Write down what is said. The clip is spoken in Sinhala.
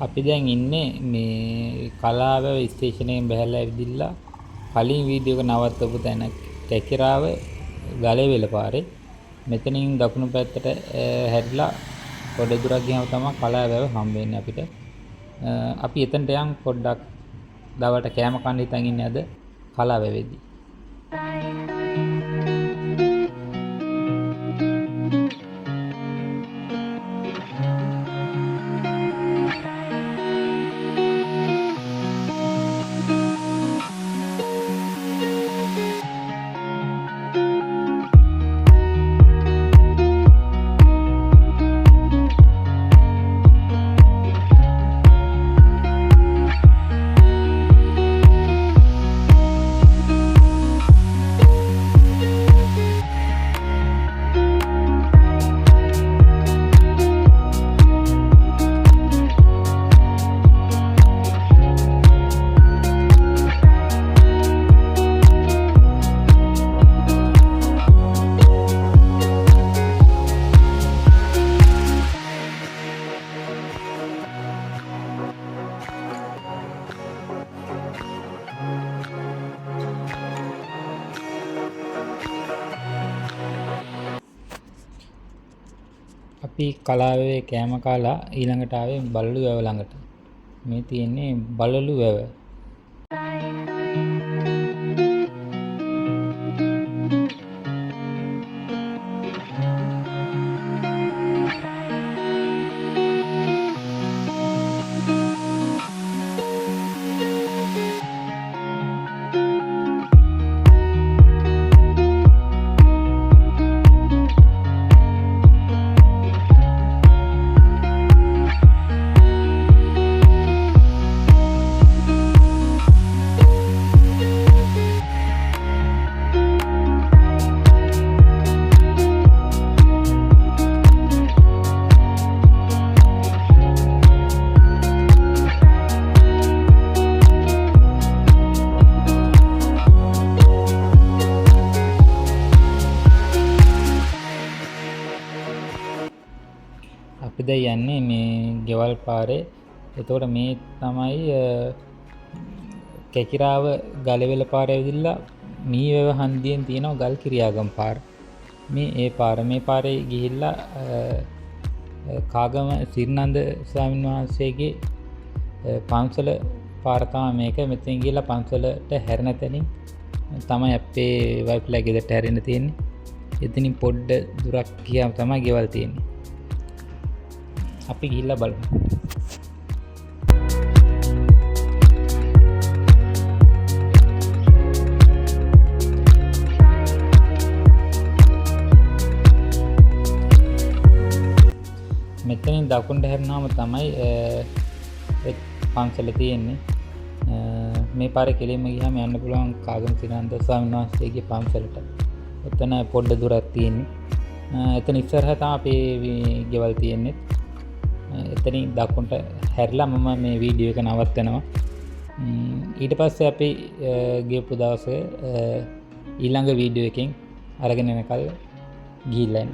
අපි දැන් ඉන්නේ මේ කලාව ස්ටේෂනයෙන් බැහැලා ඇවිදිලා කලින් වීඩියෝ එක නවත්තපු තැන කැකිරාව ගලේවෙල පාරේ. මෙතනින් දකුණු පැත්තට හැරිලා පොඩ දුරක් ගියාම තමයි කලාව හම්බෙන්නේ අපිට. අපි එතනට යන් පොඩ්ඩක් දවල්ට කෑම කන්න හිතන් ඉන්නේ අද කලාව වෙද්දී. අපි කලාවේ කෑම කාලා ඊළඟට ආවේ බළලු වැව ළඟට. මේ තියෙන්නේ බළලු වැව. අපි දැන් යන්නේ මේ ගෙවල් පාරේ. එතකොට මේ තමයි කැකිරාව ගලවෙල පාරේ ඇවිදලා මීවැව හන්දියෙන් තියෙනවා ගල් කිරියාගම් පාර. මේ පාරේ ගිහිල්ලා කාගම සිරිනන්ද ස්වාමීන් වහන්සේගේ පන්සල පාර තමයි මේක. මෙතෙන් ගිහිල්ලා පන්සලට හැරෙන තැනින් තමයි අපේ වයිෆ්ලා ගෙදරට හැරෙන්න තියෙන්නේ. එතනින් පොඩ්ඩ දුරක් ගියාම තමයි ගෙවල් තියෙන්නේ. අපි ගිහිල්ලා බලමු. මෙතනින් දකුණට හැරුණාම තමයි පන්සල තියෙන්නේ. මේ පාරේ කෙලින්ම ගියාම යන්න පුළුවන් කාගම සිරිනන්ද ස්වාමීන් වහන්සේගේ පන්සලට. එතන පොඩ්ඩ දුරක් තියෙන්නේ. එතන ඉස්සරහා තමයි අපේ ගෙවල් තියෙන්නේ. එතනින් දකුණට හැරිලා මම මේ වීඩියෝ එක නවත්තනවා. ඊට පස්සේ අපි ගියපු දවසේ ඊළඟ වීඩියෝ එකෙන් අරගෙන එනකල් ගිහිල්ලා එන්න.